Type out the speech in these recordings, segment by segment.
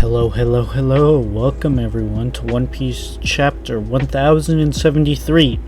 Hello. Welcome everyone to One Piece chapter 1073.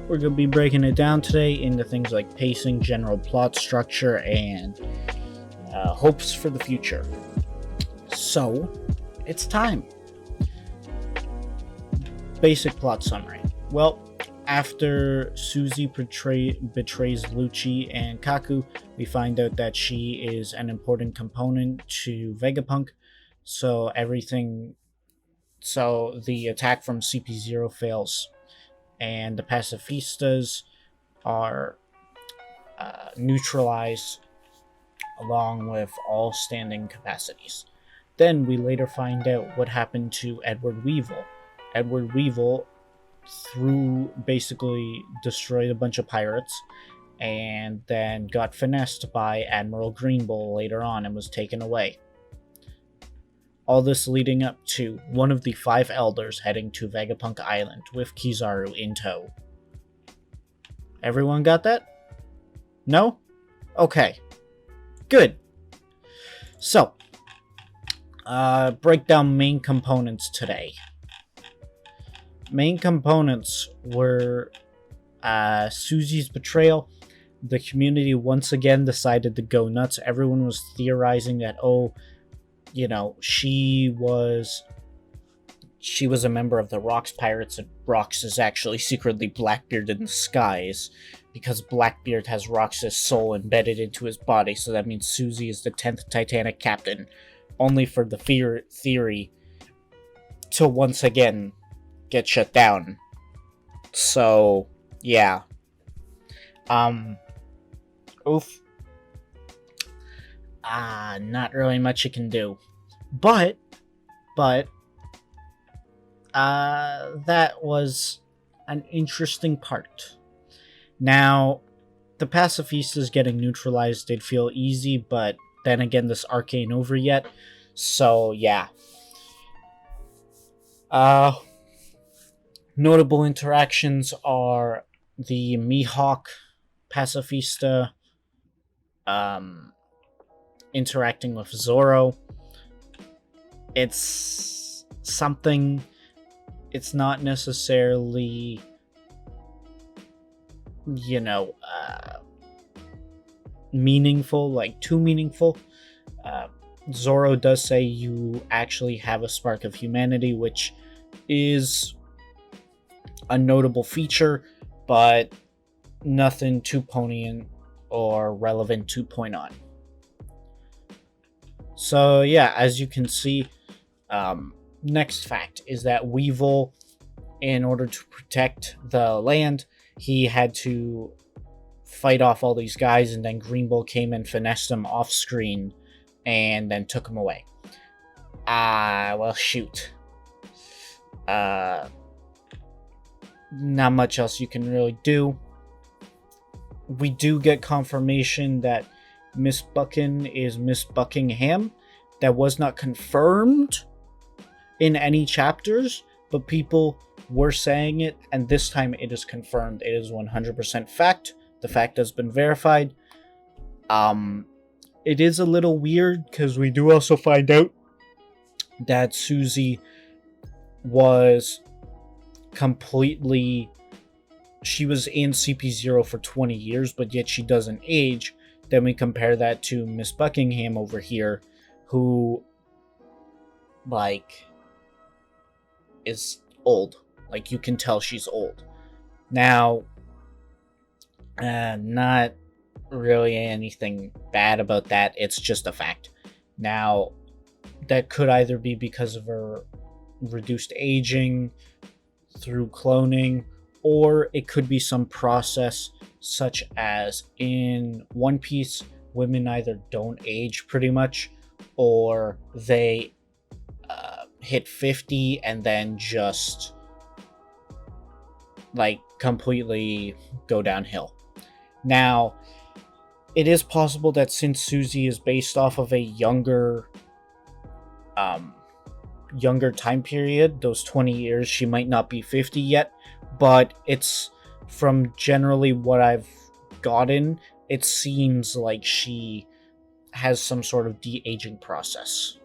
We're going to be breaking it down today into things like pacing, general plot structure, and hopes for the future. So, it's time. Basic plot summary. Well, after Suzy betrays Lucci and Kaku, we find out that she is an important component to Vegapunk. So the attack from CP0 fails, and the pacifistas are neutralized along with all standing capacities. Then we later find out what happened to Edward Weevil. Edward Weevil basically destroyed a bunch of pirates and then got finessed by Admiral Greenbull later on and was taken away. All this leading up to one of the 5 elders heading to Vegapunk Island with Kizaru in tow. Everyone got that? No? Okay. Good. So, break down main components today. Main components were Suzy's betrayal. The community once again decided to go nuts. Everyone was theorizing that, she was a member of the Rocks Pirates, and Rocks is actually secretly Blackbeard in disguise, because Blackbeard has Rocks' soul embedded into his body, so that means Suzy is the 10th Titanic captain, only for the theory to once again get shut down. So, yeah. Not really much you can do. But, that was an interesting part. Now, the pacifistas getting neutralized did feel easy, but then again, this arc ain't over yet. So, yeah. Notable interactions are the Mihawk pacifista interacting with Zoro. It's something. It's not necessarily, meaningful, like too meaningful. Zoro does say you actually have a spark of humanity, which is a notable feature, but nothing too poignant or relevant to point on. So yeah, as you can see, next fact is that Weevil, in order to protect the land, he had to fight off all these guys, and then Greenbull came and finessed him off screen and then took him away. Well, shoot. Not much else you can really do. We do get confirmation that Miss Buckin is Miss Buckingham. That was not confirmed in any chapters, but people were saying it, and this time it is confirmed. It is 100% fact. The fact has been verified. It is a little weird, because we do also find out that Suzy was she was in CP0 for 20 years, but yet she doesn't age. Then we compare that to Miss Buckingham over here, who, is old. You can tell she's old. Now, not really anything bad about that. It's just a fact. Now, that could either be because of her reduced aging through cloning, or it could be some process such as in One Piece, women either don't age pretty much, or they hit 50 and then just completely go downhill. Now, it is possible that since Suzy is based off of a younger time period, those 20 years, she might not be 50 yet, but it's from generally what I've gotten, it seems like she has some sort of de-aging process.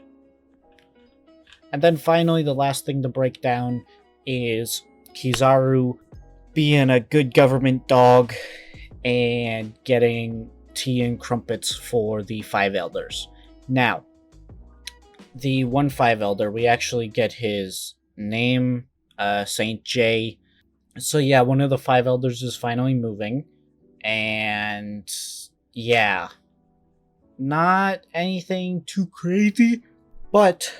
And then finally, the last thing to break down is Kizaru being a good government dog and getting tea and crumpets for the 5 elders. Now, the 1-5 elder, we actually get his name, Saint J. So yeah, one of the 5 elders is finally moving, and yeah, not anything too crazy, but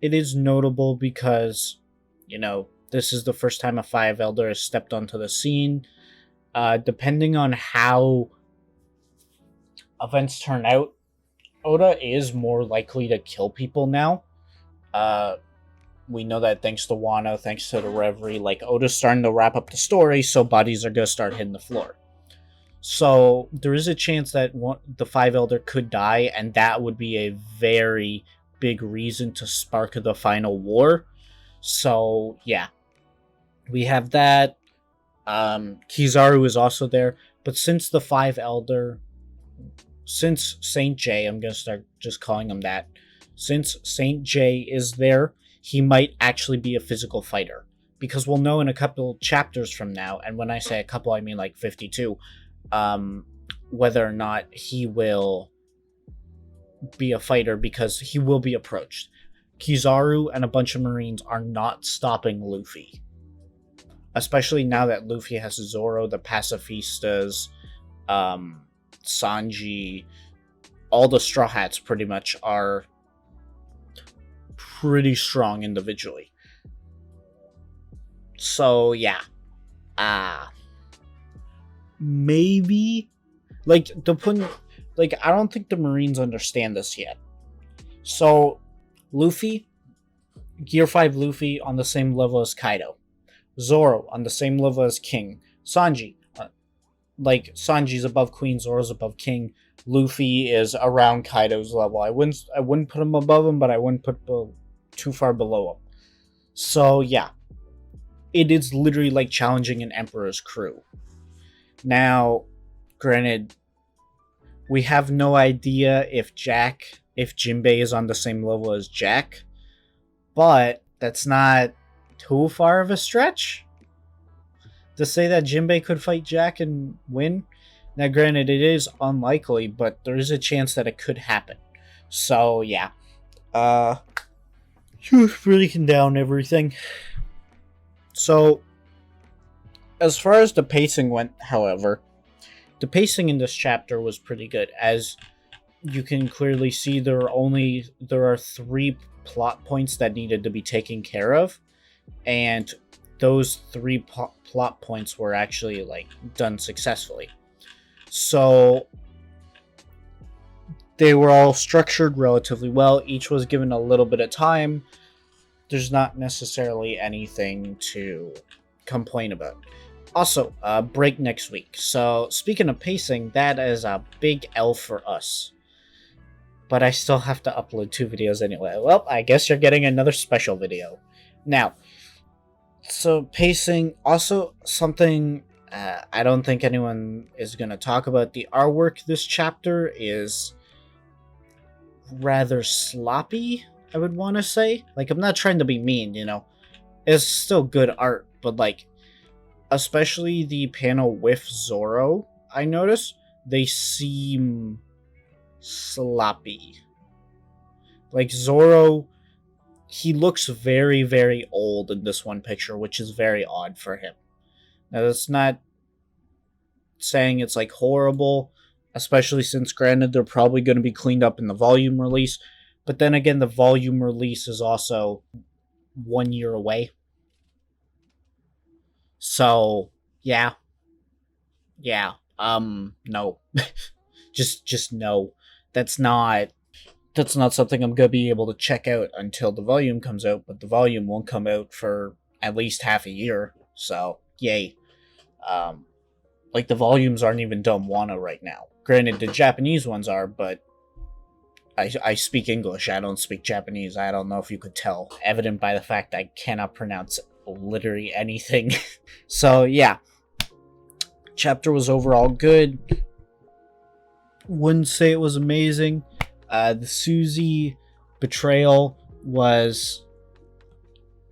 it is notable because, you know, this is the first time a 5 elder has stepped onto the scene. Depending on how events turn out, Oda is more likely to kill people now. We know that thanks to Wano, thanks to the Reverie, like, Oda's starting to wrap up the story, so bodies are going to start hitting the floor. So there is a chance that the 5 elder could die, and that would be a very big reason to spark the final war. So yeah, we have that. Kizaru is also there, but since the 5 elder, since Saint J, I'm gonna start just calling him that, since Saint J is there, he might actually be a physical fighter, because we'll know in a couple chapters from now, and when I say a couple, I mean like 52, whether or not he will be a fighter, because he will be approached. Kizaru and a bunch of Marines are not stopping Luffy. Especially now that Luffy has Zoro, the Pacifistas, Sanji, all the Straw Hats pretty much are pretty strong individually. So yeah. Maybe, like, I don't think the Marines understand this yet. So Luffy, Gear 5 Luffy on the same level as Kaido. Zoro on the same level as King. Sanji, Sanji's above Queen, Zoro's above King. Luffy is around Kaido's level. I wouldn't put him above him, but I wouldn't put too far below him. So yeah, it is literally like challenging an Emperor's crew. Now, granted, we have no idea if Jinbei is on the same level as Jack, but that's not too far of a stretch to say that Jinbei could fight Jack and win. Now, granted, it is unlikely, but there is a chance that it could happen. So, yeah. Breaking down everything. So, as far as the pacing went, however, the pacing in this chapter was pretty good. As you can clearly see, there are 3 plot points that needed to be taken care of, and those 3 plot points were actually, like, done successfully. So they were all structured relatively well. Each was given a little bit of time. There's not necessarily anything to complain about. Also, break next week. So, speaking of pacing, that is a big L for us. But I still have to upload 2 videos anyway. Well, I guess you're getting another special video. Now, so pacing, also something I don't think anyone is going to talk about. The artwork this chapter is rather sloppy, I would want to say. Like, I'm not trying to be mean, you know. It's still good art, but, like, especially the panel with Zoro, I noticed, they seem sloppy. Like, Zoro, he looks very, very old in this one picture, which is very odd for him. Now, that's not saying it's, like, horrible, especially since, granted, they're probably going to be cleaned up in the volume release, but then again, the volume release is also 1 year away. So, yeah. No. just no. That's not something I'm going to be able to check out until the volume comes out, but the volume won't come out for at least half a year, so, yay. Like, the volumes aren't even done Wano right now. Granted, the Japanese ones are, but I speak English, I don't speak Japanese. I don't know if you could tell, evident by the fact I cannot pronounce literally anything. So, yeah. Chapter was overall good. Wouldn't say it was amazing. The Suzy betrayal was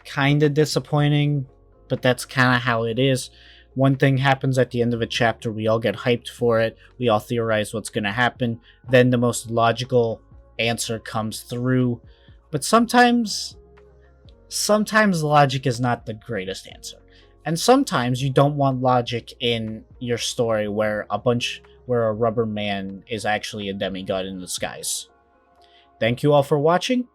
kind of disappointing, but that's kind of how it is. One thing happens at the end of a chapter, we all get hyped for it, we all theorize what's going to happen, then the most logical answer comes through. But sometimes logic is not the greatest answer. And sometimes you don't want logic in your story where a rubber man is actually a demigod in disguise. Thank you all for watching.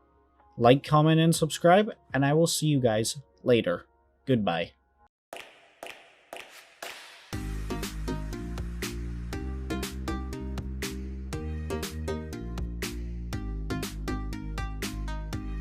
Like, comment, and subscribe, and I will see you guys later. Goodbye.